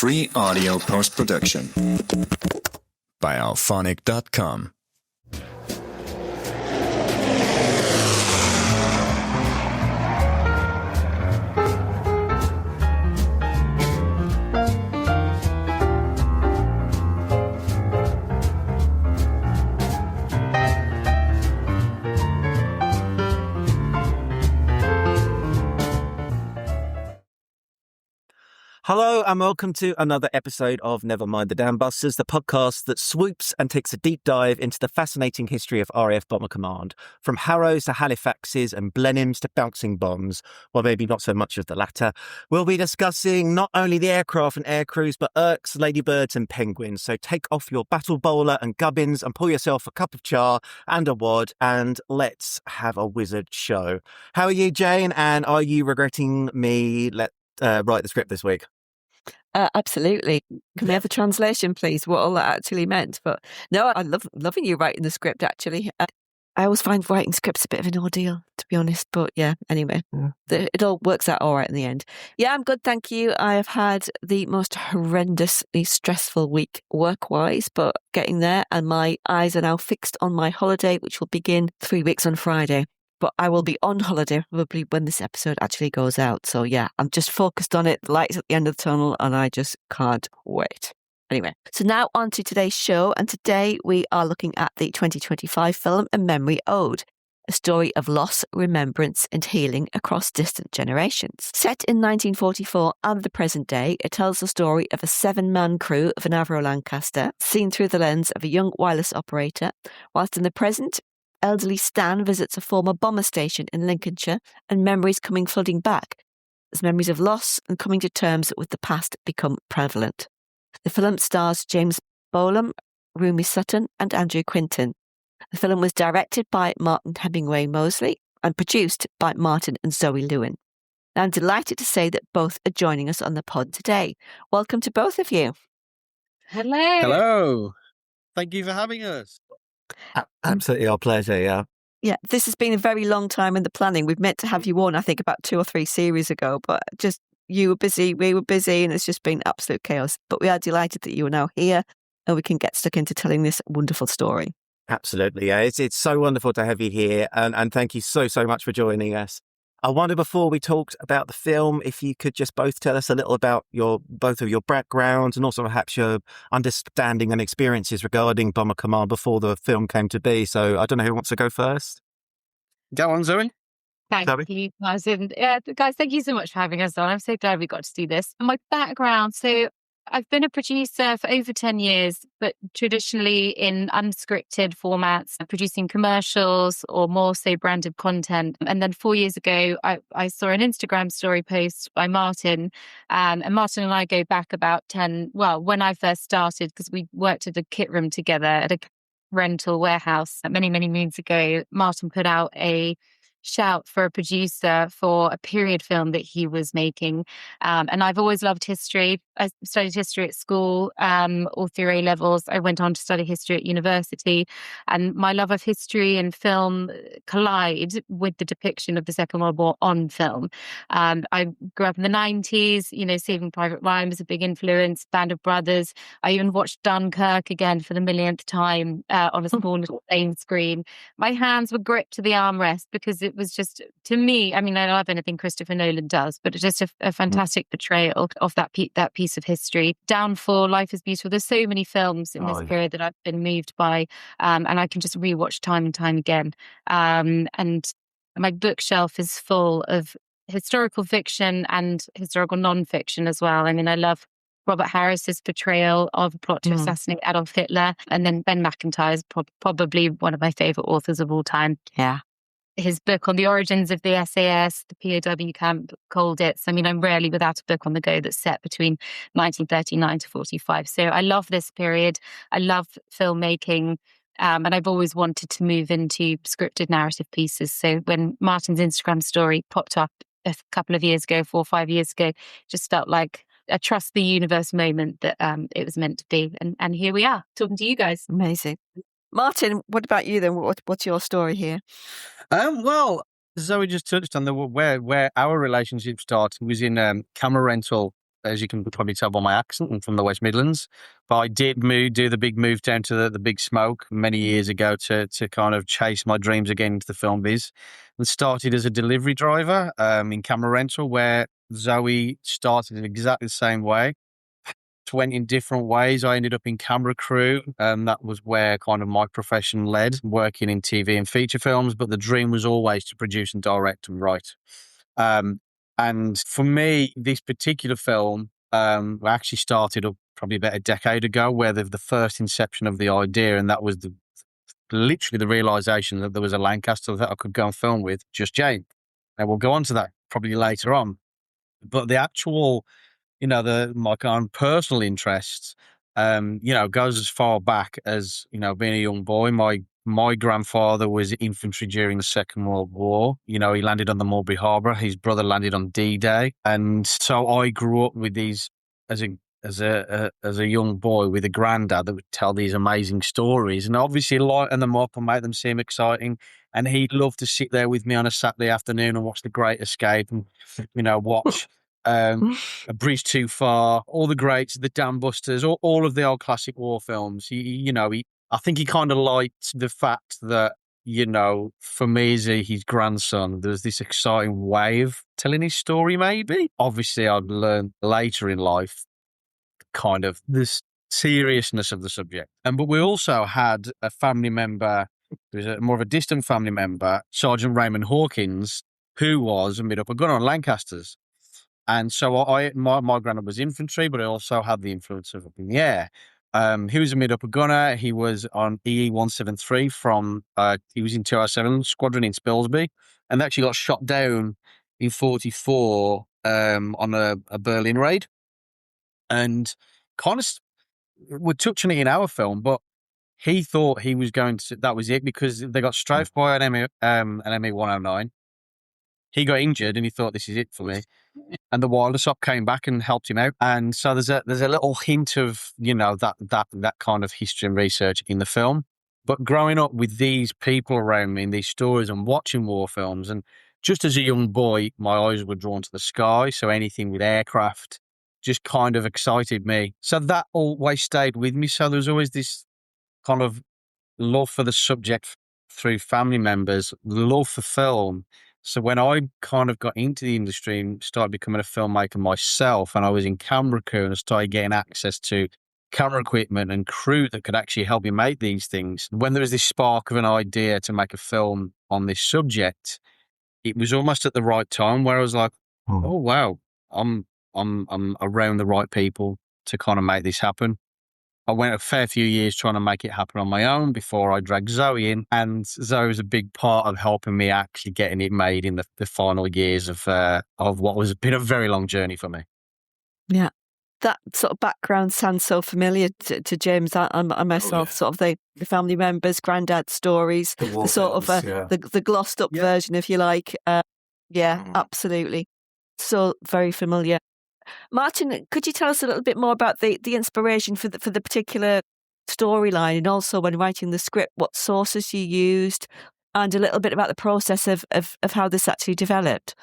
Free audio post-production by alphonic.com. Hello and welcome to another episode of Never Mind the Dambusters, the podcast that swoops and takes a deep dive into the fascinating history of RAF Bomber Command, from Harrows to Halifaxes and Blenheims to bouncing bombs, well maybe not so much of the latter. We'll be discussing not only the aircraft and air crews, but Irks, ladybirds and penguins. So take off your battle bowler and gubbins and pour yourself a cup of char and a wad and let's have a wizard show. How are you, Jane? And are you regretting me write the script this week? Absolutely. Can we have a translation, please? What all that actually meant? But no, I love loving you writing the script. Actually, I always find writing scripts a bit of an ordeal, to be honest. But yeah, anyway, it all works out all right in the end. Yeah, I'm good, thank you. I have had the most horrendously stressful week work-wise, but getting there, and my eyes are now fixed on my holiday, which will begin 3 weeks on Friday. But I will be on holiday probably when this episode actually goes out. So yeah, I'm just focused on it. The light's at the end of the tunnel and I just can't wait. Anyway, so now on to today's show. And today we are looking at the 2025 film A Memory Ode, a story of loss, remembrance and healing across distant generations. Set in 1944 and the present day, it tells the story of a 7-man crew of an Avro Lancaster, seen through the lens of a young wireless operator, whilst in the present, elderly Stan visits a former bomber station in Lincolnshire and memories coming flooding back as memories of loss and coming to terms with the past become prevalent. The film stars James Bolam, Rumi Sutton and Andrew Quinton. The film was directed by Martin Hemingway-Moseley and produced by Martin and Zoe Lewin. I'm delighted to say that both are joining us on the pod today. Welcome to both of you. Hello. Hello. Thank you for having us. Absolutely our pleasure, yeah. Yeah, this has been a very long time in the planning. We've meant to have you on, I think, about 2 or 3 series ago, but just you were busy, we were busy, and it's just been absolute chaos. But we are delighted that you are now here and we can get stuck into telling this wonderful story. Absolutely, yeah. It's so wonderful to have you here and thank you so much for joining us. I wonder, before we talked about the film, if you could just both tell us a little about both of your backgrounds and also perhaps your understanding and experiences regarding Bomber Command before the film came to be. So I don't know who wants to go first. Go on, Zoe. Thank you, Martin. Guys, thank you so much for having us on. I'm so glad we got to do this. And my background, so I've been a producer for over 10 years, but traditionally in unscripted formats, producing commercials or more so branded content. And then 4 years ago, I saw an Instagram story post by Martin. And Martin and I go back about when I first started, because we worked at a kit room together at a rental warehouse many moons ago. Martin put out a shout for a producer for a period film that he was making. And I've always loved history. I studied history at school, all through A levels. I went on to study history at university, and my love of history and film collide with the depiction of the Second World War on film. I grew up in the 90s, Saving Private Ryan was a big influence, Band of Brothers. I even watched Dunkirk again for the millionth time on a small little plain screen. My hands were gripped to the armrest because it was just, to me, I mean, I love anything Christopher Nolan does, but it's just a fantastic portrayal of that piece of history. Downfall, Life is Beautiful. There's so many films in this period that I've been moved by, and I can just rewatch time and time again. And my bookshelf is full of historical fiction and historical non-fiction as well. I mean, I love Robert Harris's portrayal of a plot to assassinate Adolf Hitler, and then Ben McIntyre is probably one of my favorite authors of all time. Yeah. His book on the origins of the SAS, the POW camp, Colditz. I mean, I'm rarely without a book on the go that's set between 1939 to 45. So I love this period. I love filmmaking. And I've always wanted to move into scripted narrative pieces. So when Martin's Instagram story popped up a couple of years ago, 4 or 5 years ago, just felt like a trust the universe moment that it was meant to be. And here we are talking to you guys. Amazing. Martin, what about you then? What's your story here? Well, Zoe just touched on where our relationship started was in camera rental as you can probably tell by my accent, I'm from the West Midlands. But I did do the big move down to the big smoke many years ago to kind of chase my dreams again into the film biz. And started as a delivery driver in camera rental, where Zoe started in exactly the same way. Went in different ways. I ended up in camera crew. That was where kind of my profession led, working in TV and feature films. But the dream was always to produce and direct and write. And for me, this particular film actually started up probably about a decade ago, where the first inception of the idea, and that was literally the realization that there was a Lancaster that I could go and film with, just Jane. And we'll go on to that probably later on. But the actual, my kind of personal interests, goes as far back as, being a young boy. My grandfather was infantry during the Second World War. He landed on the Mulberry Harbour. His brother landed on D-Day. And so I grew up with these as a young boy with a granddad that would tell these amazing stories, and obviously lighten them up and make them seem exciting. And he'd love to sit there with me on a Saturday afternoon and watch The Great Escape and, watch A Bridge Too Far, all the greats, the Dambusters, all of the old classic war films. I think he kind of liked the fact that, for me as his grandson, there was this exciting way of telling his story, maybe. Obviously, I'd learned later in life kind of this seriousness of the subject. But we also had a family member, there was more of a distant family member, Sergeant Raymond Hawkins, who was a mid-upper gunner on Lancasters. And so my granddad was infantry, but I also had the influence of up in the air. He was a mid-upper gunner. He was on EE 173 he was in 207 Squadron in Spilsby, and actually got shot down in 44 on a Berlin raid. And kind of, we're touching it in our film, but he thought he was that was it, because they got strafed by an ME 109. He got injured and he thought, this is it for me. And the Wildershop came back and helped him out. And so there's a little hint of, that kind of history and research in the film. But growing up with these people around me and these stories and watching war films, and just as a young boy, my eyes were drawn to the sky. So anything with aircraft just kind of excited me. So that always stayed with me. So there was always this kind of love for the subject through family members, love for film. So when I kind of got into the industry and started becoming a filmmaker myself, and I was in camera crew and I started getting access to camera equipment and crew that could actually help me make these things, when there was this spark of an idea to make a film on this subject, it was almost at the right time where I was like, oh wow, I'm around the right people to kind of make this happen. I went a fair few years trying to make it happen on my own before I dragged Zoe in, and Zoe was a big part of helping me actually getting it made in the final years of what was been a very long journey for me. Yeah, that sort of background sounds so familiar to James and myself. Sort of the family members, granddad stories, the sort of the glossed up version, if you like. Absolutely, so very familiar. Martin, could you tell us a little bit more about the inspiration for the particular storyline, and also when writing the script, what sources you used, and a little bit about the process of how this actually developed?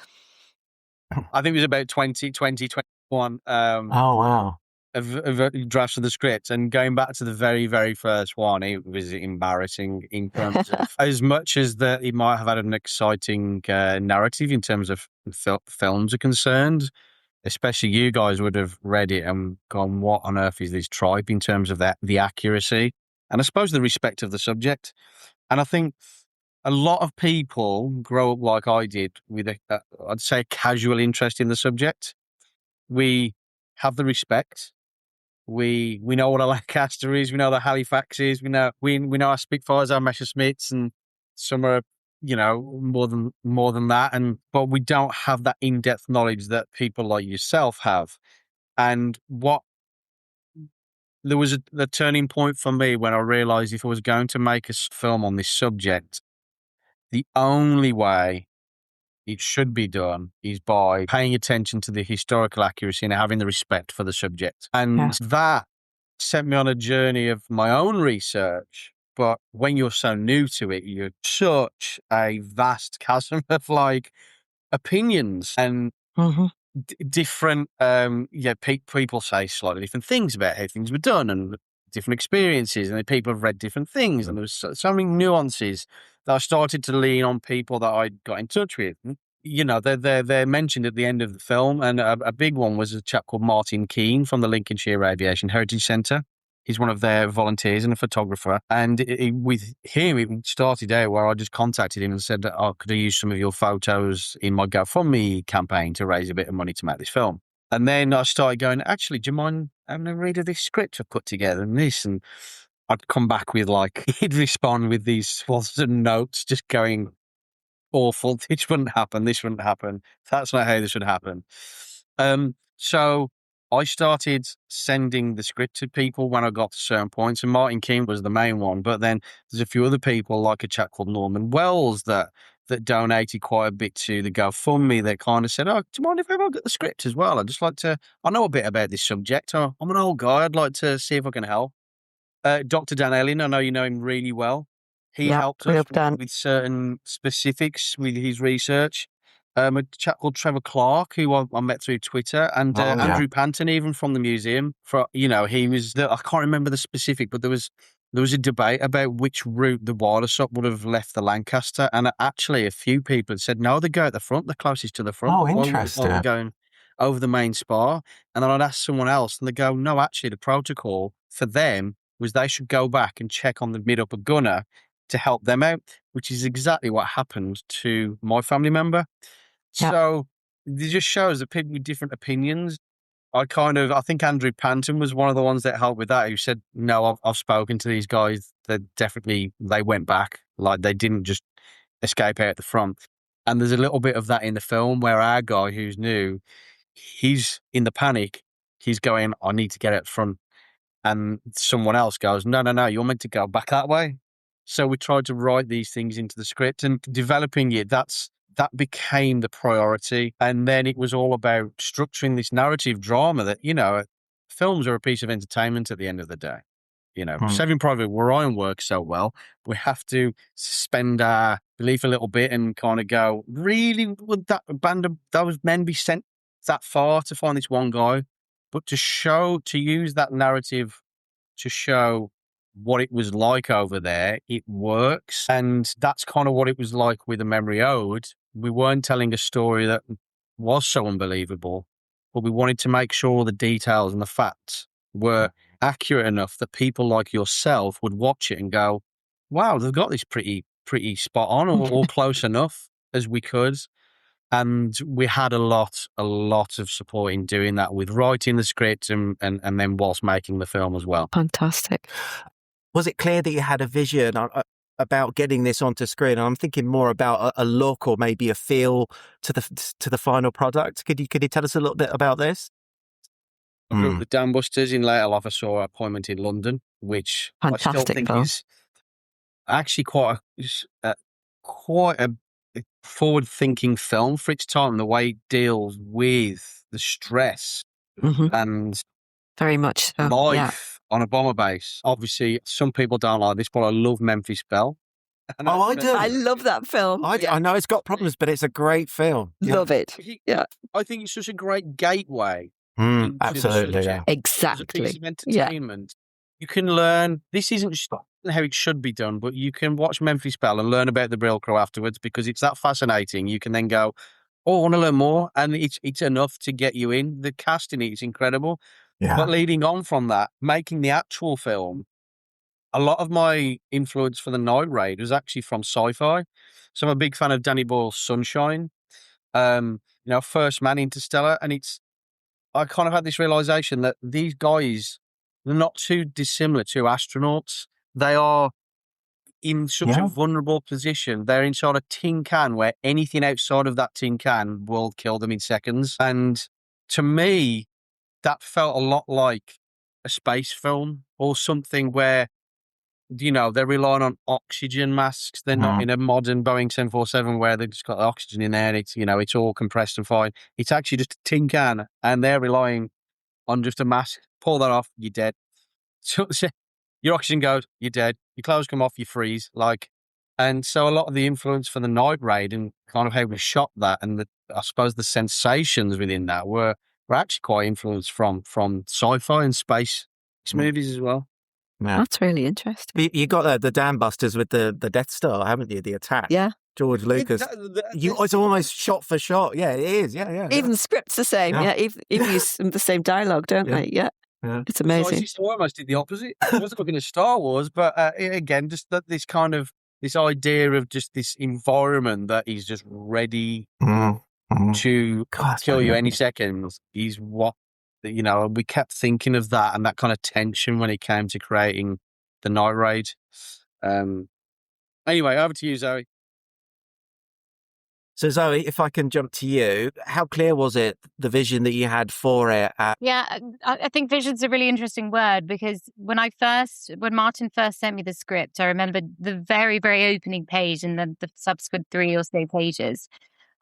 I think it was about 2021. Oh, wow. Of drafts of the script, and going back to the very, very first one, it was embarrassing in terms of as much as that it might have had an exciting narrative in terms of films are concerned. Especially you guys would have read it and gone, what on earth is this tripe, in terms of the accuracy and I suppose the respect of the subject. And I think a lot of people grow up like I did with I'd say a casual interest in the subject. We have the respect. We know what a Lancaster is. We know the Halifax is. We know our Spitfires, our Messerschmitts, and some are, more than that. But we don't have that in-depth knowledge that people like yourself have. And there was a turning point for me when I realized if I was going to make a film on this subject, the only way it should be done is by paying attention to the historical accuracy and having the respect for the subject. And that sent me on a journey of my own research. But when you're so new to it, you're such a vast chasm of opinions. And different, people say slightly different things about how things were done and different experiences, and then people have read different things, and there was so many nuances that I started to lean on people that I got in touch with. They're mentioned at the end of the film, and a big one was a chap called Martin Keane from the Lincolnshire Aviation Heritage Centre. He's one of their volunteers and a photographer. And with him, it started out where I just contacted him and said, could I use some of your photos in my GoFundMe campaign to raise a bit of money to make this film? And then I started going, actually, do you mind having a read of this script I've put together and this? And I'd come back with he'd respond with these swaths of notes, just going, awful. This wouldn't happen. This wouldn't happen. That's not how this would happen. So I started sending the script to people when I got to certain points, and Martin King was the main one. But then there's a few other people, like a chap called Norman Wells, that donated quite a bit to the GoFundMe. That kind of said, "Oh, do you mind if I get the script as well? I'd just like to. I know a bit about this subject. I'm an old guy. I'd like to see if I can help." Dr. Dan Ellin, I know you know him really well. He helped us with certain specifics with his research. A chap called Trevor Clark, who I met through Twitter, and Andrew Panton, even from the museum. He was I can't remember the specific, but there was a debate about which route the Widershot would have left the Lancaster, and actually a few people had said no, they go at the front, the closest to the front. Oh, interesting. While going over the main spar, and then I'd ask someone else, and they go, no, actually, the protocol for them was they should go back and check on the mid-upper gunner to help them out, which is exactly what happened to my family member. Yep. So it just shows that people with different opinions. I think Andrew Panton was one of the ones that helped with that, who said, no, I've spoken to these guys. They went back. Like, they didn't just escape out the front. And there's a little bit of that in the film where our guy who's new, he's in the panic. He's going, I need to get out front. And someone else goes, no, you're meant to go back that way. So we tried to write these things into the script, and developing it, that became the priority. And then it was all about structuring this narrative drama that, films are a piece of entertainment at the end of the day. Saving Private Ryan works so well. We have to suspend our belief a little bit and kind of go, really, would those men be sent that far to find this one guy? But to use that narrative to show what it was like over there, it works. And that's kind of what it was like with A Memory Ode. We weren't telling a story that was so unbelievable, but we wanted to make sure the details and the facts were accurate enough that people like yourself would watch it and go, wow, they've got this pretty spot on or close enough as we could. And we had a lot of support in doing that, with writing the script and then whilst making the film as well. Fantastic. Was it clear that you had a vision about getting this onto screen? I'm thinking more about a look or maybe a feel to the final product. Could you tell us a little bit about this? I grew up with the Dambusters. In later life, I saw Appointment in London, which fantastic I still think film. is actually quite a forward-thinking film for its time. The way it deals with the stress and very much so. Life on a bomber base. Obviously, some people don't like this, but I love Memphis Belle. I do. I love that film. I know it's got problems, but it's a great film. Love it. Yeah. I think it's such a great gateway. Absolutely. Yeah. Exactly. It's a piece of entertainment. You can learn. This isn't just how it should be done, but you can watch Memphis Belle and learn about the Brill Crew afterwards, because it's that fascinating. You can then go, oh, I want to learn more. And it's enough to get you in. The cast in it is incredible. Yeah. But leading on from that, making the actual film, a lot of my influence for The Night Raid was actually from sci-fi. So I'm a big fan of Danny Boyle's Sunshine, First Man, Interstellar. And I kind of had this realization that these guys, they're not too dissimilar to astronauts. They are in such a vulnerable position. They're inside a tin can where anything outside of that tin can will kill them in seconds. And to me, that felt a lot like a space film or something where, they're relying on oxygen masks. They're not in a modern Boeing 747 where they've just got the oxygen in there and it's all compressed and fine. It's actually just a tin can and they're relying on just a mask. Pull that off, you're dead. So your oxygen goes, you're dead. Your clothes come off, you freeze. And so a lot of the influence for the night raid and kind of how we shot that, and I suppose the sensations within that were actually quite influenced from sci-fi and space movies as well. Yeah. That's really interesting. You got the Dambusters with the Death Star, haven't you? The attack. Yeah. George Lucas. It's almost shot for shot. Yeah, it is. Yeah. Even the script's the same. Yeah. Even use the same dialogue, don't they? Yeah. It's amazing. So I almost did the opposite. I wasn't looking at Star Wars, but again, just this kind of this idea of just this environment that is just ready to kill you any second is what, we kept thinking of that and that kind of tension when it came to creating the night raid. Anyway, over to you, Zoe. So Zoe, if I can jump to you, how clear was it, the vision that you had for it? Yeah, I think vision's a really interesting word, because when Martin first sent me the script, I remember the very, very opening page and then the subsequent 3 or so pages.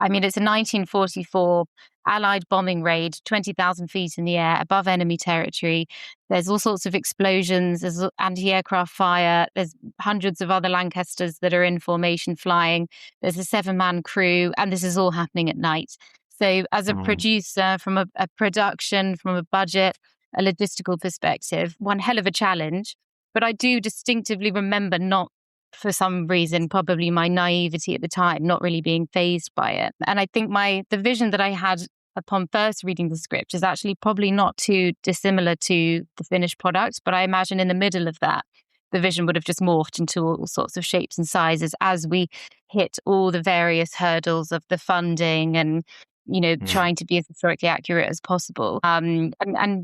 I mean, it's a 1944 Allied bombing raid, 20,000 feet in the air, above enemy territory. There's all sorts of explosions, there's anti-aircraft fire, there's hundreds of other Lancasters that are in formation flying, there's a 7-man crew, and this is all happening at night. So as a producer, from a production, from a budget, a logistical perspective, one hell of a challenge. But I do distinctively remember not, for some reason, probably my naivety at the time, not really being fazed by it. And I think the vision that I had upon first reading the script is actually probably not too dissimilar to the finished product, but I imagine in the middle of that, the vision would have just morphed into all sorts of shapes and sizes as we hit all the various hurdles of the funding and, trying to be as historically accurate as possible. And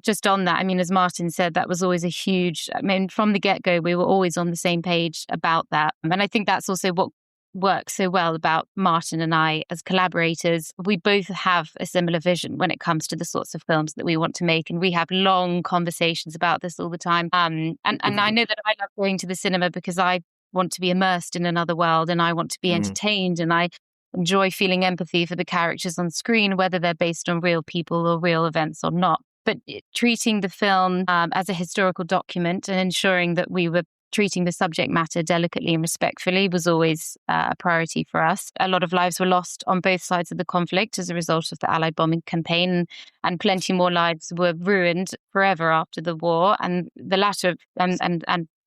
just on that, I mean, as Martin said, that was always from the get-go, we were always on the same page about that. And I think that's also what works so well about Martin and I as collaborators. We both have a similar vision when it comes to the sorts of films that we want to make. And we have long conversations about this all the time. And I know that I love going to the cinema because I want to be immersed in another world and I want to be entertained, and I enjoy feeling empathy for the characters on screen, whether they're based on real people or real events or not. But treating the film as a historical document and ensuring that we were treating the subject matter delicately and respectfully was always a priority for us. A lot of lives were lost on both sides of the conflict as a result of the Allied bombing campaign, and plenty more lives were ruined forever after the war. And the latter, and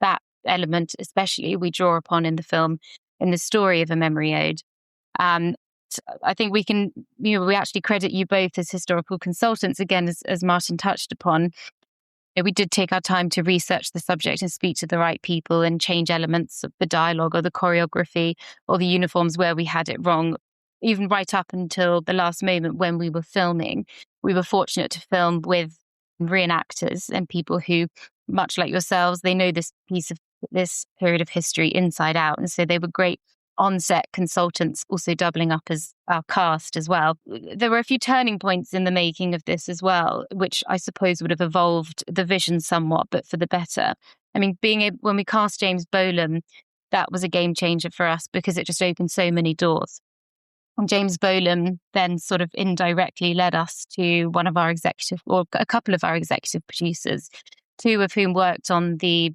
that element especially, we draw upon in the film, in the story of A Memory Ode. I think we can, we actually credit you both as historical consultants, again, as Martin touched upon. We did take our time to research the subject and speak to the right people and change elements of the dialogue or the choreography or the uniforms where we had it wrong. Even right up until the last moment when we were filming, we were fortunate to film with reenactors and people who, much like yourselves, they know this period of history inside out. And so they were great on-set consultants, also doubling up as our cast as well. There were a few turning points in the making of this as well, which I suppose would have evolved the vision somewhat, but for the better. I mean, when we cast James Bolam, that was a game changer for us because it just opened so many doors. And James Bolam then sort of indirectly led us to one of our executive, or a couple of our executive producers, 2 of whom worked on the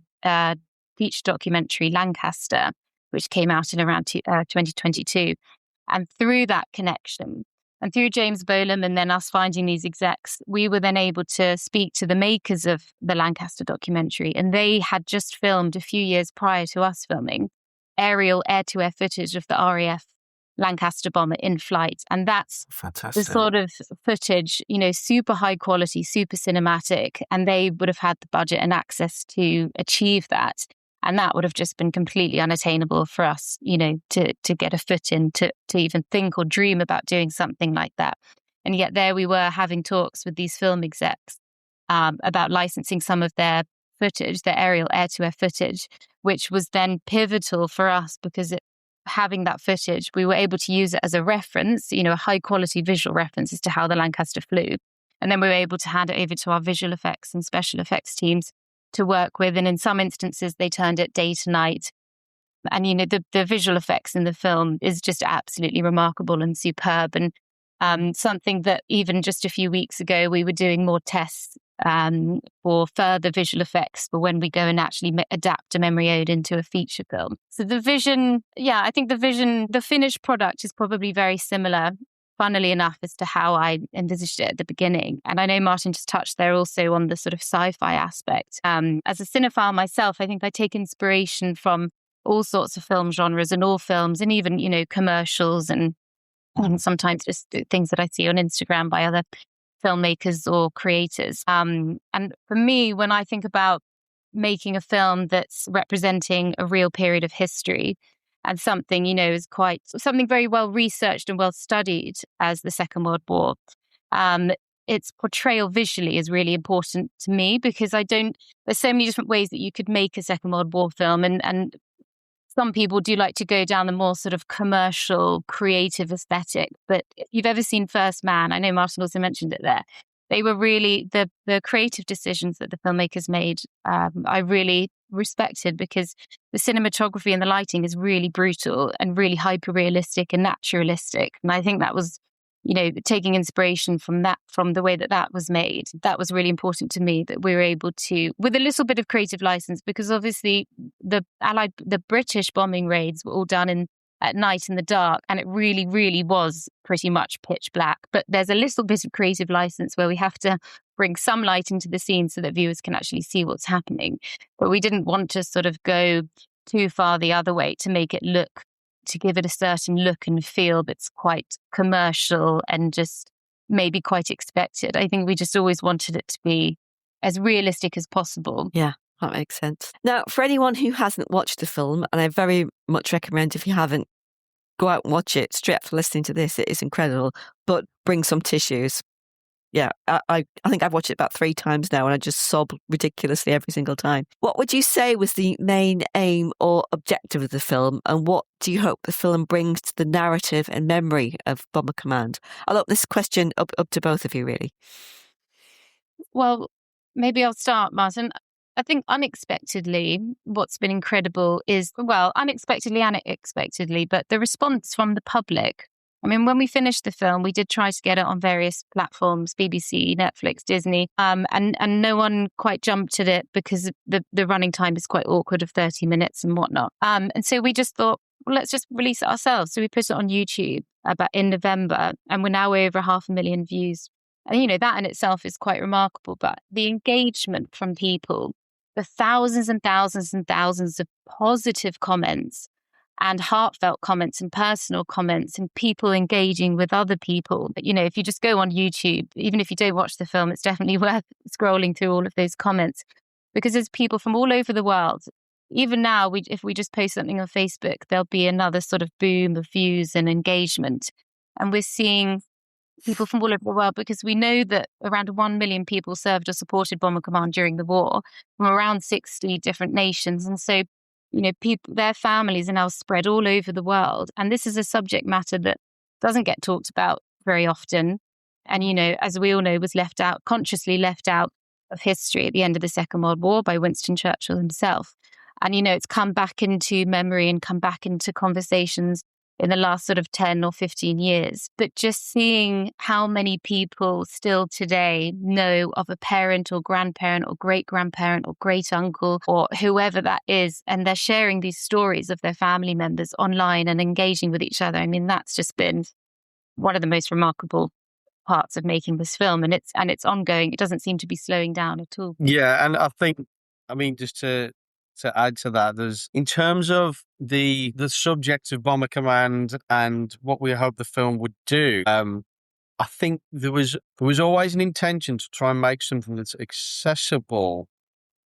feature documentary Lancaster, which came out in around 2022. And through that connection, and through James Bolam and then us finding these execs, we were then able to speak to the makers of the Lancaster documentary. And they had just filmed a few years prior to us filming aerial air-to-air footage of the RAF Lancaster bomber in flight. And that's fantastic. The sort of footage, super high quality, super cinematic. And they would have had the budget and access to achieve that. And that would have just been completely unattainable for us, to get a foot in, to even think or dream about doing something like that. And yet there we were having talks with these film execs about licensing some of their footage, their aerial air-to-air footage, which was then pivotal for us because having that footage, we were able to use it as a reference, a high-quality visual reference as to how the Lancaster flew. And then we were able to hand it over to our visual effects and special effects teams to work with. And in some instances, they turned it day to night. And, the visual effects in the film is just absolutely remarkable and superb. And something that even just a few weeks ago, we were doing more tests for further visual effects for when we go and actually adapt a memory ode into a feature film. So the vision, I think the finished product is probably very similar, funnily enough, as to how I envisaged it at the beginning. And I know Martin just touched there also on the sort of sci-fi aspect. As a cinephile myself, I think I take inspiration from all sorts of film genres and all films, and even, commercials and sometimes just things that I see on Instagram by other filmmakers or creators. And for me, when I think about making a film that's representing a real period of history and something, is quite something very well researched and well studied as the Second World War, its portrayal visually is really important to me, because there's so many different ways that you could make a Second World War film, and some people do like to go down the more sort of commercial, creative aesthetic. But if you've ever seen First Man, I know Martin also mentioned it there, they were really, the creative decisions that the filmmakers made, I really respected, because the cinematography and the lighting is really brutal and really hyper-realistic and naturalistic. And I think that was, taking inspiration from the way that was made. That was really important to me, that we were able to, with a little bit of creative license, because obviously the British bombing raids were all done at night in the dark, and it really, really was pretty much pitch black. But there's a little bit of creative license where we have to bring some lighting to the scene so that viewers can actually see what's happening. But we didn't want to sort of go too far the other way to make it to give it a certain look and feel that's quite commercial and just maybe quite expected. I think we just always wanted it to be as realistic as possible. Yeah, that makes sense. Now, for anyone who hasn't watched the film, and I very much recommend, if you haven't, go out and watch it straight after listening to this. It is incredible, but bring some tissues. Yeah, I think I've watched it about 3 times now, and I just sob ridiculously every single time. What would you say was the main aim or objective of the film, and what do you hope the film brings to the narrative and memory of Bomber Command? I'll open this question up to both of you, really. Well, maybe I'll start, Martin. I think unexpectedly, what's been incredible is, unexpectedly and expectedly, but the response from the public. I mean, when we finished the film, we did try to get it on various platforms, BBC, Netflix, Disney, and no one quite jumped at it, because the running time is quite awkward of 30 minutes and whatnot. And so we just thought, well, let's just release it ourselves. So we put it on YouTube in November, and we're now over 500,000 views. And, that in itself is quite remarkable. But the engagement from people, the thousands and thousands and thousands of positive comments and heartfelt comments and personal comments and people engaging with other people. But, if you just go on YouTube, even if you don't watch the film, it's definitely worth scrolling through all of those comments, because there's people from all over the world. Even now, if we just post something on Facebook, there'll be another sort of boom of views and engagement. And we're seeing people from all over the world, because we know that around 1 million people served or supported Bomber Command during the war from around 60 different nations. And so, their families are now spread all over the world. And this is a subject matter that doesn't get talked about very often. And, as we all know, was consciously left out of history at the end of the Second World War by Winston Churchill himself. And, it's come back into memory and come back into conversations in the last sort of 10 or 15 years. But just seeing how many people still today know of a parent or grandparent or great-grandparent or great-uncle or whoever that is, and they're sharing these stories of their family members online and engaging with each other. I mean, that's just been one of the most remarkable parts of making this film. And it's ongoing. It doesn't seem to be slowing down at all. Yeah, and I think, just to add to that, there's, in terms of the subject of Bomber Command and what we hope the film would do, I think there was always an intention to try and make something that's accessible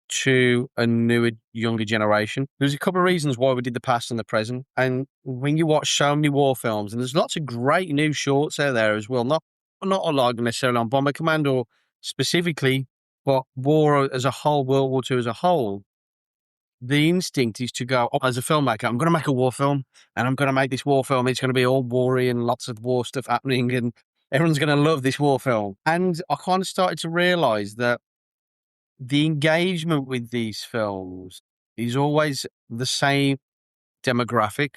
to a newer, younger generation. There's a couple of reasons why we did the past and the present. And when you watch so many war films, and there's lots of great new shorts out there as well, not a lot necessarily on Bomber Command or specifically, but war as a whole, World War II as a whole. The instinct is to go, as a filmmaker, I'm going to make a war film, and I'm going to make this war film. It's going to be all war-y and lots of war stuff happening, and everyone's going to love this war film. And I kind of started to realise that the engagement with these films is always the same demographic.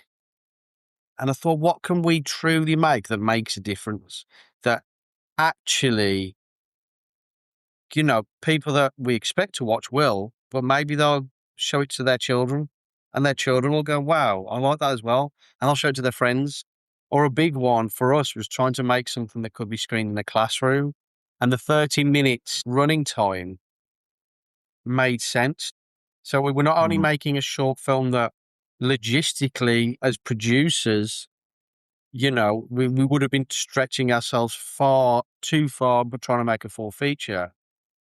And I thought, what can we truly make that makes a difference? That actually people that we expect to watch will, but maybe they'll show it to their children and their children will go, wow, I like that as well. And I'll show it to their friends. Or a big one for us was trying to make something that could be screened in a classroom. And the 30 minutes running time made sense. So we were not only making a short film that logistically, as producers, we would have been stretching ourselves too far, but trying to make a full feature.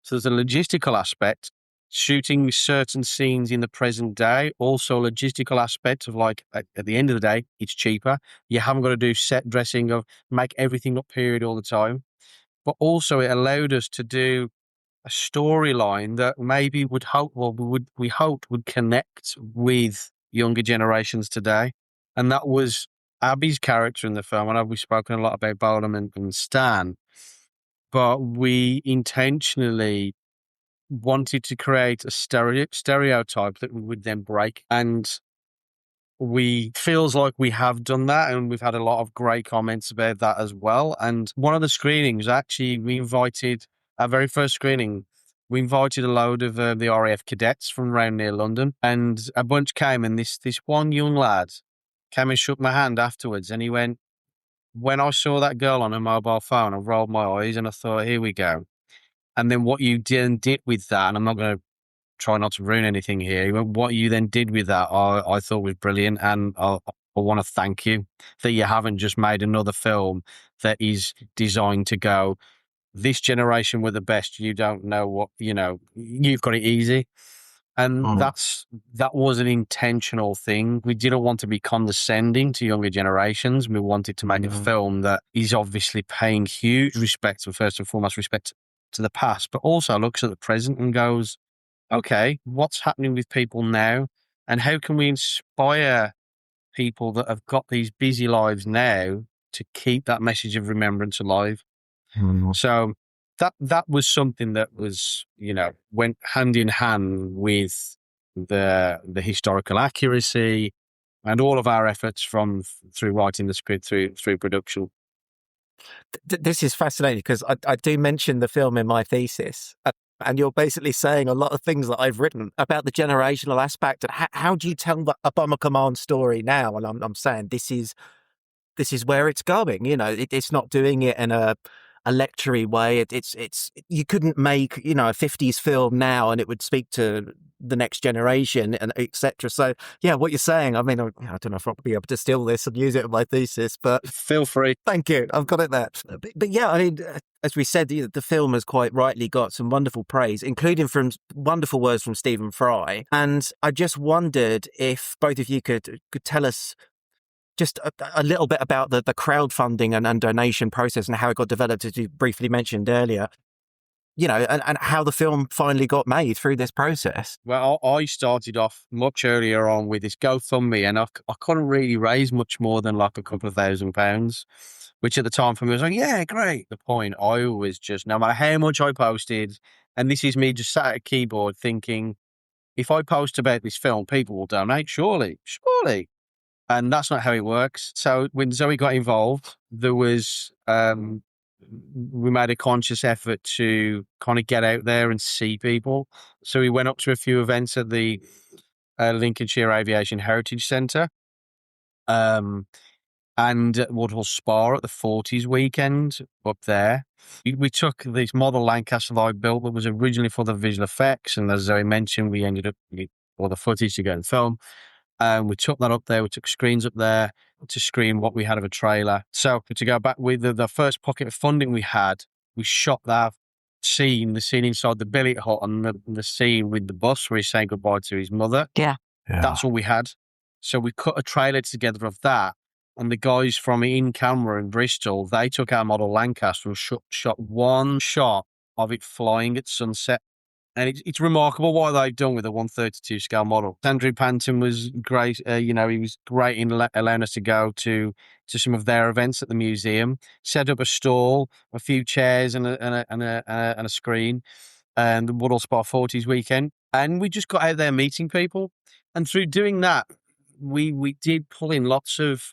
So there's a logistical aspect, shooting certain scenes in the present day, also a logistical aspect of like, at the end of the day, it's cheaper. You haven't got to do set dressing of make everything look period all the time. But also it allowed us to do a storyline that maybe we hoped would connect with younger generations today. And that was Abby's character in the film. I know we've spoken a lot about Bolam and Stan, but we intentionally wanted to create a stereotype that we would then break. And we feels like we have done that, and we've had a lot of great comments about that as well. And one of the screenings, actually, our very first screening, we invited a load of the RAF cadets from around near London, and a bunch came, and this one young lad came and shook my hand afterwards, and he went, when I saw that girl on her mobile phone, I rolled my eyes and I thought, here we go. And then what you did with that, and I'm not going to try not to ruin anything here, but what you then did with that, I thought was brilliant. And I want to thank you that you haven't just made another film that is designed to go, this generation were the best. You don't know what, you've got it easy. And that was an intentional thing. We didn't want to be condescending to younger generations. We wanted to make a film that is obviously paying huge respect, and first and foremost respect to the past, but also looks at the present and goes, okay, what's happening with people now? And how can we inspire people that have got these busy lives now to keep that message of remembrance alive? So that was something that was, went hand in hand with the historical accuracy and all of our efforts through writing the script through production. This is fascinating because I do mention the film in my thesis, and you're basically saying a lot of things that I've written about the generational aspect. And how do you tell a Bomber Command story now? And I'm saying this is where it's going. It's not doing it in a lectury way. It's you couldn't make a 50s film now and it would speak to the next generation and etc. So yeah, what you're saying, I mean, I don't know if I'll be able to steal this and use it in my thesis, but feel free. Thank you, I've got it there. But yeah, I mean, as we said, the film has quite rightly got some wonderful praise, including from wonderful words from Stephen Fry. And I just wondered if both of you could tell us just a little bit about the crowdfunding and donation process and how it got developed, as you briefly mentioned earlier, and how the film finally got made through this process. Well, I started off much earlier on with this GoFundMe, and I couldn't really raise much more than like a couple of £1,000, which at the time for me was like, yeah, great. The point, I was just, no matter how much I posted, and this is me just sat at a keyboard thinking, if I post about this film, people will donate, surely. And that's not how it works. So when Zoe got involved, there was, we made a conscious effort to kind of get out there and see people. So we went up to a few events at the Lincolnshire Aviation Heritage Centre and at Woodhull Spa at the 40s weekend up there. We took this model Lancaster that I built that was originally for the visual effects. And as Zoe mentioned, we ended up with all the footage to go and film. We took that up there. We took screens up there to screen what we had of a trailer. So to go back with the first pocket of funding we had, we shot that scene, the scene inside the billet hut and the scene with the bus where he's saying goodbye to his mother. Yeah. That's all we had. So we cut a trailer together of that. And the guys from In Camera in Bristol, they took our model Lancaster and shot one shot of it flying at sunset. And it's remarkable what they've done with a 132 scale model. Andrew Panton was great. He was great in allowing us to go to some of their events at the museum, set up a stall, a few chairs and a screen, and the Woodhull Spa 40s weekend. And we just got out there meeting people. And through doing that, we did pull in lots of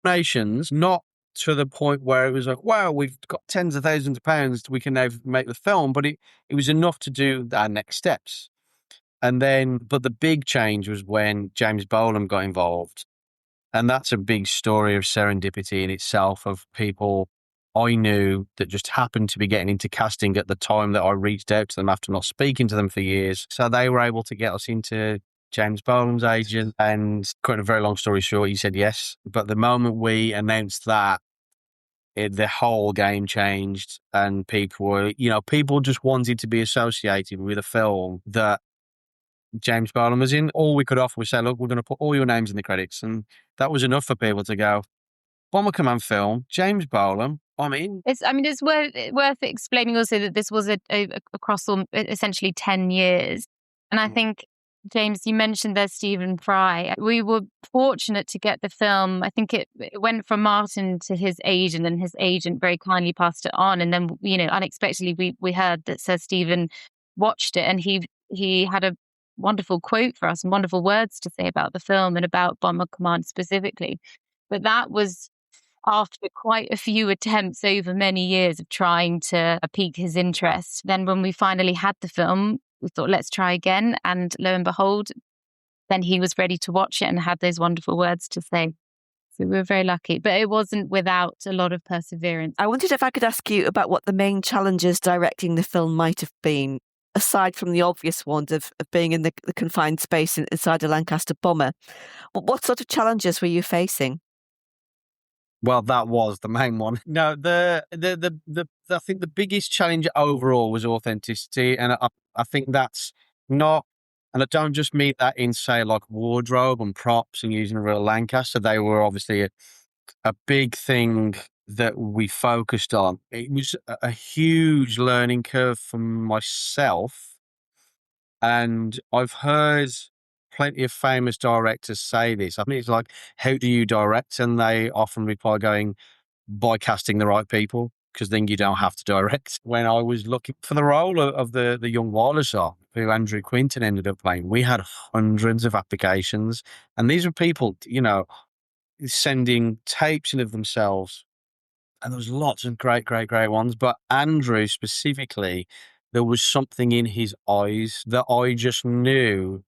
donations, not to the point where it was like, wow, we've got tens of thousands of pounds, we can now make the film. But it was enough to do our next steps. And then, but the big change was when James Bolam got involved. And that's a big story of serendipity in itself, of people I knew that just happened to be getting into casting at the time that I reached out to them after not speaking to them for years. So they were able to get us into James Bolam's agent, and quite a very long story short, he said yes. But the moment we announced that, the whole game changed, and people were, people just wanted to be associated with a film that James Bolam was in. All we could offer was say, look, we're going to put all your names in the credits. And that was enough for people to go, Bomber Command film, James Bolam, I'm in. It's worth explaining also that this was across essentially 10 years. And I think, James, you mentioned there's Stephen Fry. We were fortunate to get the film. I think it went from Martin to his agent, and his agent very kindly passed it on. And then, unexpectedly, we heard that Sir Stephen watched it, and he had a wonderful quote for us and wonderful words to say about the film and about Bomber Command specifically. But that was after quite a few attempts over many years of trying to pique his interest. Then when we finally had the film, we thought, let's try again. And lo and behold, then he was ready to watch it and had those wonderful words to say. So we were very lucky, but it wasn't without a lot of perseverance. I wondered if I could ask you about what the main challenges directing the film might have been, aside from the obvious ones of being in the confined space inside a Lancaster bomber. What sort of challenges were you facing? Well, that was the main one. No, I think the biggest challenge overall was authenticity, and I think that's not, and I don't just mean that in, say, like wardrobe and props and using a real Lancaster. They were obviously a big thing that we focused on. It was a huge learning curve for myself, and I've heard plenty of famous directors say this. I mean, it's like, how do you direct? And they often reply going, by casting the right people, because then you don't have to direct. When I was looking for the role of the young Walliser, who Andrew Quinton ended up playing, we had hundreds of applications. And these were people, sending tapes in of themselves. And there was lots of great ones. But Andrew specifically, there was something in his eyes that I just knew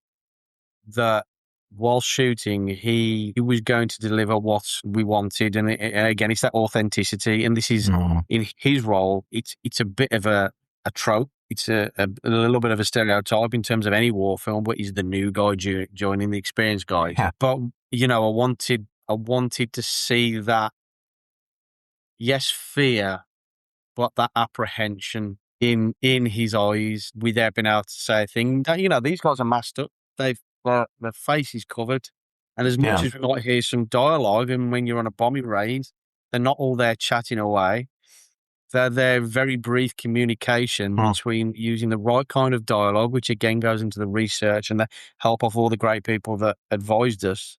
that while shooting, he was going to deliver what we wanted. And again, it's that authenticity. And this is, in his role, it's a bit of a trope. It's a little bit of a stereotype in terms of any war film, but he's the new guy joining the experienced guy. Yeah. But, I wanted to see that, yes, fear, but that apprehension in his eyes without being able to say a thing. These guys are masked up. Their face is covered. And as much as we might hear some dialogue, and when you're on a bombing raid, they're not all there chatting away. They're very brief communication between using the right kind of dialogue, which again goes into the research and the help of all the great people that advised us.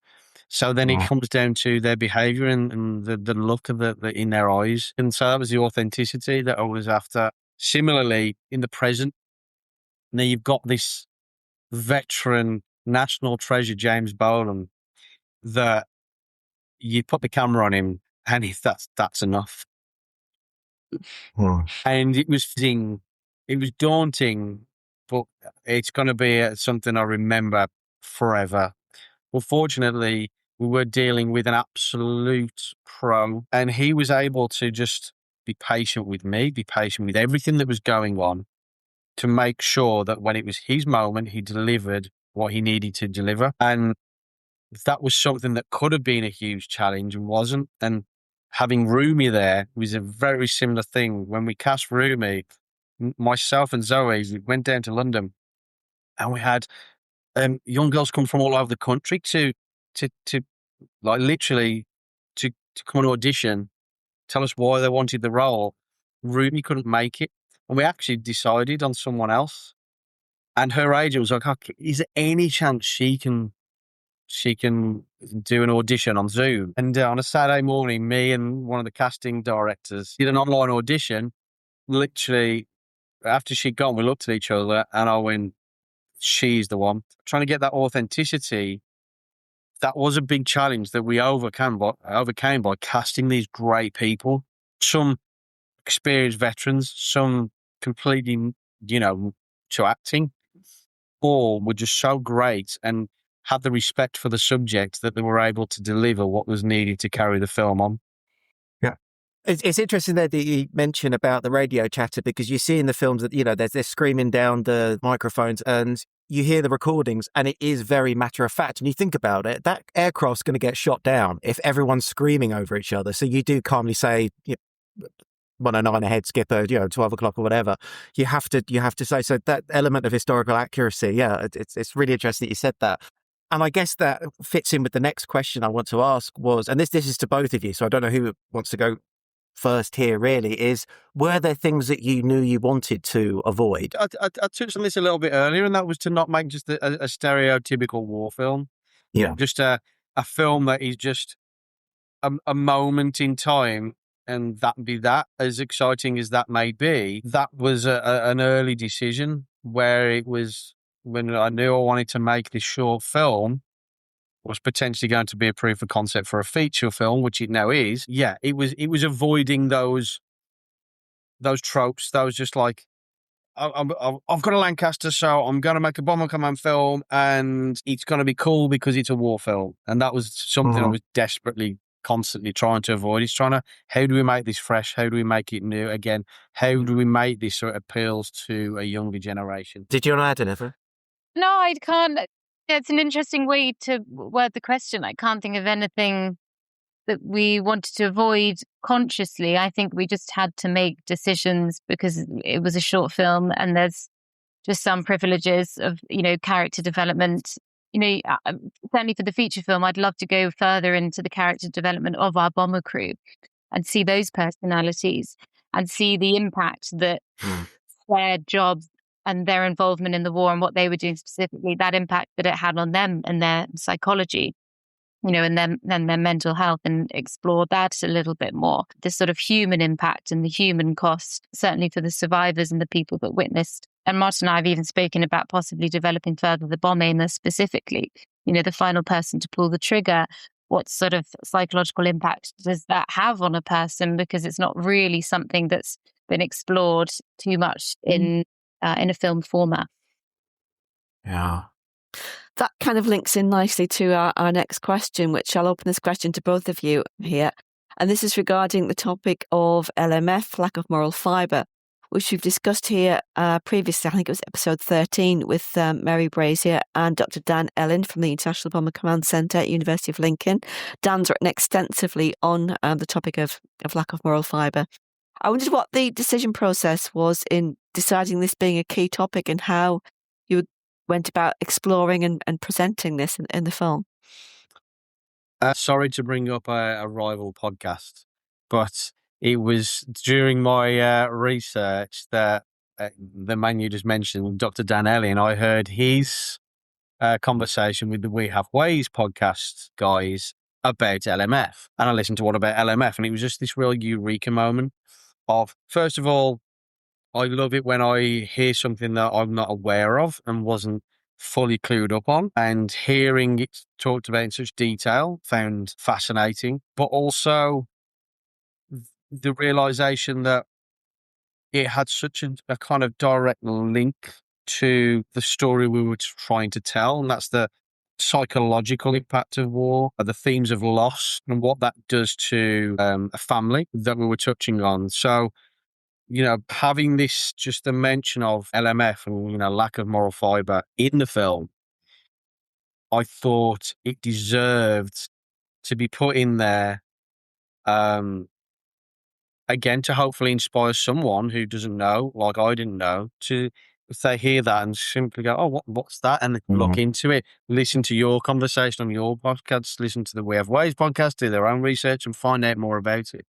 So then it comes down to their behaviour and the look of the in their eyes. And so that was the authenticity that I was after. Similarly, in the present, now you've got this veteran national treasure, James Bolam, that you put the camera on him and that's enough. And it was daunting, but it's going to be something I remember forever. Well, fortunately, we were dealing with an absolute pro, and he was able to just be patient with me, be patient with everything that was going on, to make sure that when it was his moment, he delivered what he needed to deliver. And that was something that could have been a huge challenge and wasn't. And having Rumi there was a very similar thing. When we cast Rumi, myself and Zoe, we went down to London, and we had young girls come from all over the country to like literally to come and audition, tell us why they wanted the role. Rumi couldn't make it, and we actually decided on someone else. And her agent was like, okay, is there any chance she can do an audition on Zoom? And on a Saturday morning, me and one of the casting directors did an online audition. Literally, after she'd gone, we looked at each other and I went, she's the one. Trying to get that authenticity that was a big challenge that we overcame by casting these great people, some experienced veterans, some completely, to acting. All were just so great and had the respect for the subject that they were able to deliver what was needed to carry the film on. Yeah. It's interesting there that you mention about the radio chatter, because you see in the films that, they're screaming down the microphones and you hear the recordings and it is very matter of fact. And you think about it, that aircraft's going to get shot down if everyone's screaming over each other. So you do calmly say, 109 ahead, skipper, 12 o'clock or whatever. You have to say, so that element of historical accuracy. Yeah. It's really interesting that you said that. And I guess that fits in with the next question I want to ask was, and this is to both of you, so I don't know who wants to go first here really, is were there things that you knew you wanted to avoid? I touched on this a little bit earlier, and that was to not make just a stereotypical war film. Yeah. Just a film that is just a moment in time, and that be that, as exciting as that may be. That was an early decision where it was, when I knew I wanted to make this short film, was potentially going to be a proof of concept for a feature film, which it now is. Yeah, it was avoiding those tropes. Those just like, I've got a Lancaster, so I'm going to make a Bomber Command film, and it's going to be cool because it's a war film. And that was something I was desperately, constantly trying to avoid. It's how do we make this fresh? How do we make it new? Again, how do we make this so it appeals to a younger generation? Did you want to add anything? No, I can't. It's an interesting way to word the question. I can't think of anything that we wanted to avoid consciously. I think we just had to make decisions because it was a short film and there's just some privileges of, character development. Certainly for the feature film, I'd love to go further into the character development of our bomber crew and see those personalities and see the impact that their jobs and their involvement in the war and what they were doing specifically, that impact that it had on them and their psychology, and then their mental health, and explore that a little bit more. This sort of human impact and the human cost, certainly for the survivors and the people that witnessed. And Martin and I have even spoken about possibly developing further the bomb aimer specifically, the final person to pull the trigger. What sort of psychological impact does that have on a person? Because it's not really something that's been explored too much in a film format. Yeah. That kind of links in nicely to our next question, which I'll open this question to both of you here. And this is regarding the topic of LMF, lack of moral fibre, which we've discussed here previously. I think it was episode 13 with Mary Brazier and Dr. Dan Ellin from the International Bomber Command Centre at University of Lincoln. Dan's written extensively on the topic of lack of moral fibre. I wondered what the decision process was in deciding this being a key topic and how you went about exploring and presenting this in the film. Sorry to bring up a rival podcast, but it was during my research that the man you just mentioned, Dr. Dan Ellin, I heard his conversation with the We Have Ways podcast guys about LMF. And I listened to what about LMF, and it was just this real eureka moment of, first of all, I love it when I hear something that I'm not aware of and wasn't fully clued up on, and hearing it talked about in such detail found fascinating, but also the realization that it had such a kind of direct link to the story we were trying to tell, and that's the psychological impact of war, the themes of loss, and what that does to a family that we were touching on. So, having this, just the mention of LMF and, lack of moral fibre in the film, I thought it deserved to be put in there, again, to hopefully inspire someone who doesn't know, like I didn't know, to, if they hear that and simply go, oh, what's that? And look into it, listen to your conversation on your podcast, listen to the We Have Ways podcast, do their own research and find out more about it.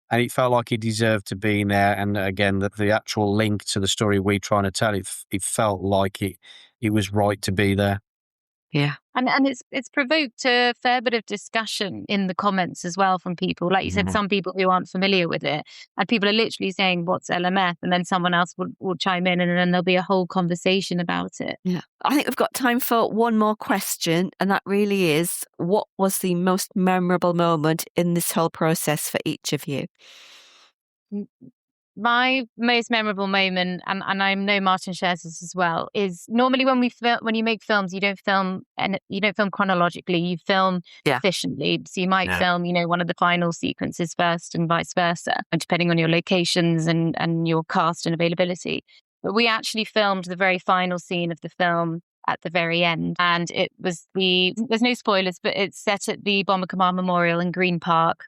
And it felt like it deserved to be in there. And again, the actual link to the story we're trying to tell, it felt like it was right to be there. Yeah. And it's provoked a fair bit of discussion in the comments as well from people. Like you said, some people who aren't familiar with it, and people are literally saying, "What's LMF?" And then someone else will chime in, and then there'll be a whole conversation about it. Yeah. I think we've got time for one more question, and that really is, what was the most memorable moment in this whole process for each of you? My most memorable moment, and I know Martin shares this as well, is normally when you make films, you don't film chronologically, you film efficiently. So you might film, one of the final sequences first and vice versa, and depending on your locations and your cast and availability. But we actually filmed the very final scene of the film at the very end. And there's no spoilers, but it's set at the Bomber Command Memorial in Green Park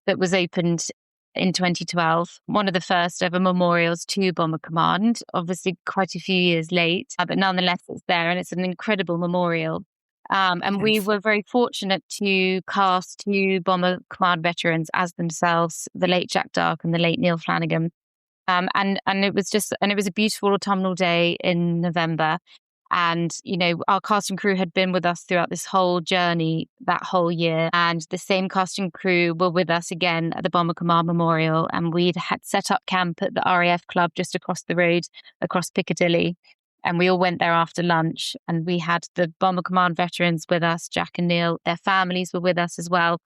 that was opened in 2012, one of the first ever memorials to Bomber Command, obviously quite a few years late, but nonetheless it's there, and it's an incredible memorial. And we were very fortunate to cast 2 Bomber Command veterans as themselves, the late Jack Dark and the late Neil Flanagan. And it was a beautiful autumnal day in November. And, our cast and crew had been with us throughout this whole journey that whole year. And the same cast and crew were with us again at the Bomber Command Memorial. And we'd had set up camp at the RAF Club just across the road, across Piccadilly. And we all went there after lunch. And we had the Bomber Command veterans with us, Jack and Neil. Their families were with us as well.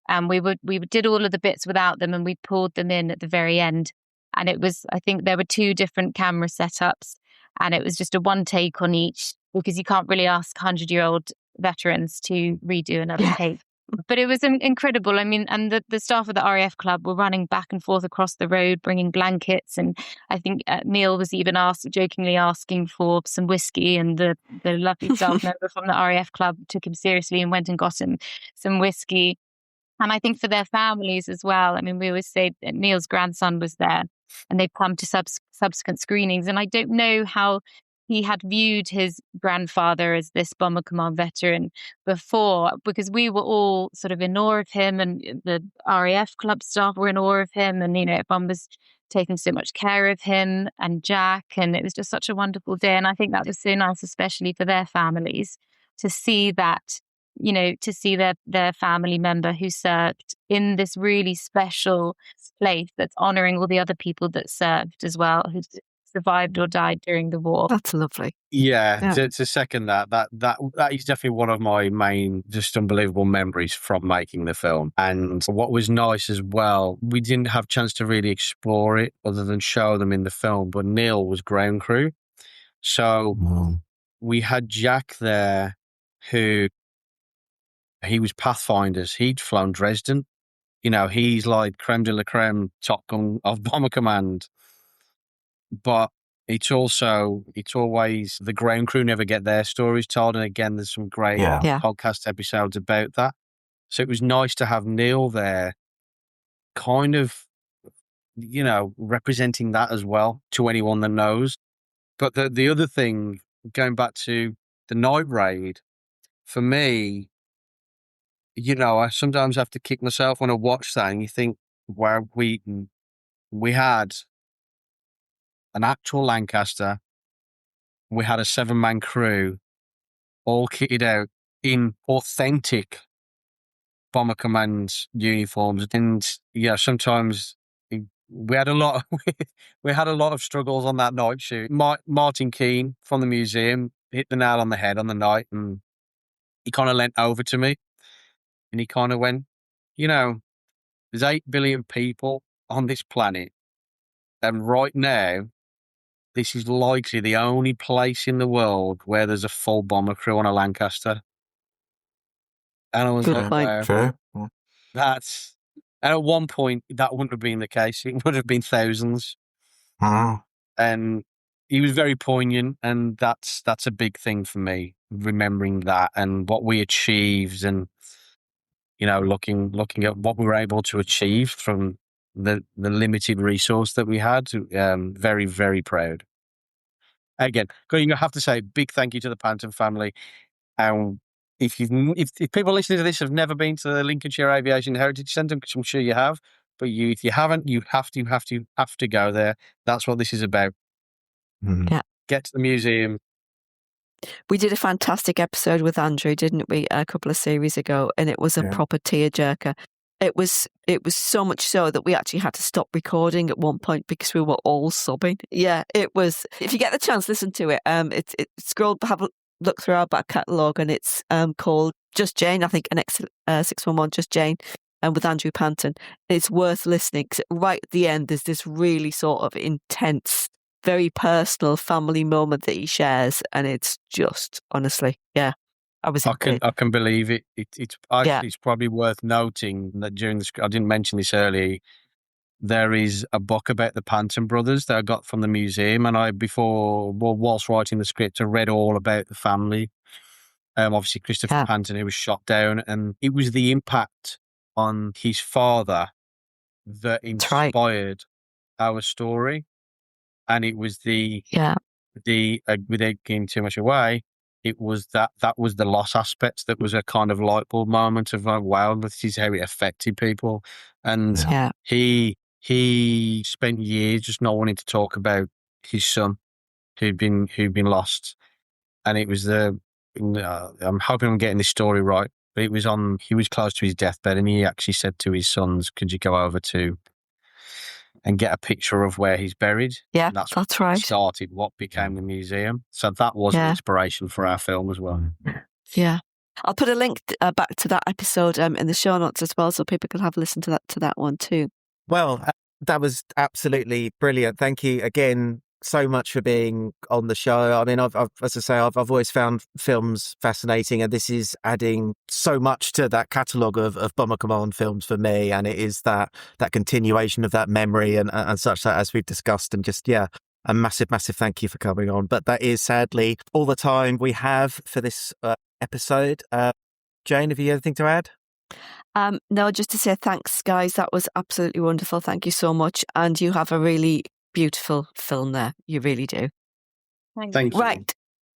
And we did all of the bits without them, and we pulled them in at the very end. And I think there were 2 different camera setups. And it was just a one take on each, because you can't really ask 100-year-old veterans to redo another take. But it was incredible. I mean, and the staff of the RAF Club were running back and forth across the road, bringing blankets. And I think Neil was even jokingly asking for some whiskey. And the lovely staff member from the RAF Club took him seriously and went and got him some whiskey. And I think for their families as well. I mean, we always say that Neil's grandson was there, and they've come to subsequent screenings. And I don't know how he had viewed his grandfather as this Bomber Command veteran before, because we were all sort of in awe of him, and the RAF Club staff were in awe of him. And, Bomber's taken so much care of him and Jack. And it was just such a wonderful day. And I think that was so nice, especially for their families, to see that, to see their family member who served in this really special place that's honouring all the other people that served as well, who survived or died during the war. That's lovely. Yeah. To second that is definitely one of my main, just unbelievable memories from making the film. And what was nice as well, we didn't have a chance to really explore it other than show them in the film, but Neil was ground crew. So we had Jack there, who he was Pathfinders. He'd flown Dresden. He's like creme de la creme Top Gun of Bomber Command. But it's always the ground crew never get their stories told. And again, there's some great podcast episodes about that. So it was nice to have Neil there, kind of, representing that as well to anyone that knows. But the other thing, going back to the night raid, for me, I sometimes have to kick myself when I watch that, and you think, wow, we had an actual Lancaster, we had a 7-man crew, all kitted out in authentic Bomber Command uniforms, and sometimes we had a lot of struggles on that night shoot. Martin Keane from the museum hit the nail on the head on the night, and he kind of leant over to me. And he kind of went, there's 8 billion people on this planet. And right now, this is likely the only place in the world where there's a full bomber crew on a Lancaster. And I was like, wow, and at one point, that wouldn't have been the case. It would have been thousands. And he was very poignant. And that's a big thing for me, remembering that and what we achieved, and looking at what we were able to achieve from the limited resource that we had. Very, very proud. Again, you have to say a big thank you to the Panton family. If people listening to this have never been to the Lincolnshire Aviation Heritage Centre, which I'm sure you have, but if you haven't, you have to go there. That's what this is about. Yeah. Get to the museum. We did a fantastic episode with Andrew, didn't we, a couple of series ago, and it was a proper tearjerker. It was so much so that we actually had to stop recording at one point because we were all sobbing. Yeah, it was. If you get the chance, listen to it. Have a look through our back catalogue, and it's called Just Jane. I think an X611 Just Jane, and with Andrew Panton. It's worth listening because right at the end, there's this really sort of intense, very personal family moment that he shares, and it's just honestly, yeah. I can believe it. It's probably worth noting that during the I didn't mention this earlier. There is a book about the Panton brothers that I got from the museum, and whilst writing the script, I read all about the family. Obviously, Christopher Panton, who was shot down, and it was the impact on his father that inspired our story, and it was without giving too much away. It was that was the loss aspect that was a kind of light bulb moment of like, wow, this is how it affected people. And he spent years just not wanting to talk about his son who'd been lost. And it was I'm hoping I'm getting this story right, but he was close to his deathbed, and he actually said to his sons, could you go over and get a picture of where he's buried? Yeah, and that's right. Started what became the museum. So that was the inspiration for our film as well. Yeah. I'll put a link back to that episode in the show notes as well, so people can have a listen to that one too. Well, that was absolutely brilliant. Thank you again so much for being on the show. I mean, I've always found films fascinating, and this is adding so much to that catalogue of Bomber Command films for me. And it is that continuation of that memory and such, that as we've discussed, and just, a massive, massive thank you for coming on. But that is sadly all the time we have for this episode. Jane, have you anything to add? No, just to say thanks, guys. That was absolutely wonderful. Thank you so much. And you have a really beautiful film there. You really do. Thank you. Right.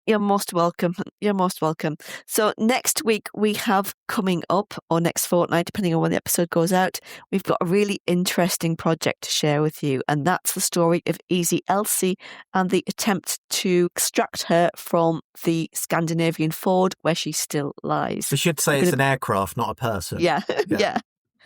You're most welcome. You're most welcome. So next week we have coming up, or next fortnight, depending on when the episode goes out, we've got a really interesting project to share with you. And that's the story of Easy Elsie and the attempt to extract her from the Scandinavian Ford where she still lies. We should say it's an aircraft, not a person. Yeah.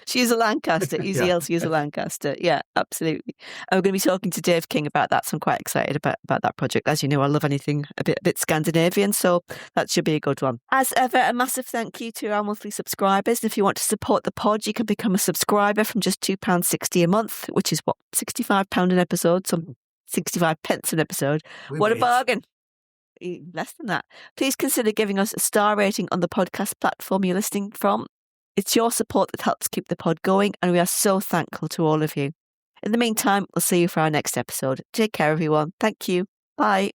She's a Lancaster. Easy Elsie is a Lancaster. Yeah, absolutely. And we're going to be talking to Dave King about that, so I'm quite excited about that project. As you know, I love anything a bit Scandinavian, so that should be a good one. As ever, a massive thank you to our monthly subscribers. If you want to support the pod, you can become a subscriber from just £2.60 a month, which is £65 an episode, some 65 pence an episode. What a bargain. Less than that. Please consider giving us a star rating on the podcast platform you're listening from. It's your support that helps keep the pod going, and we are so thankful to all of you. In the meantime, we'll see you for our next episode. Take care, everyone. Thank you. Bye.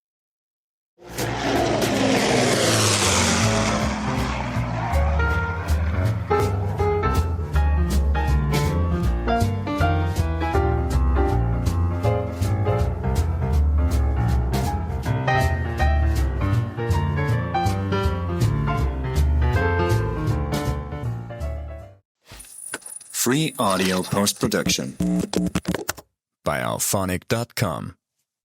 Free audio post-production by alphonic.com.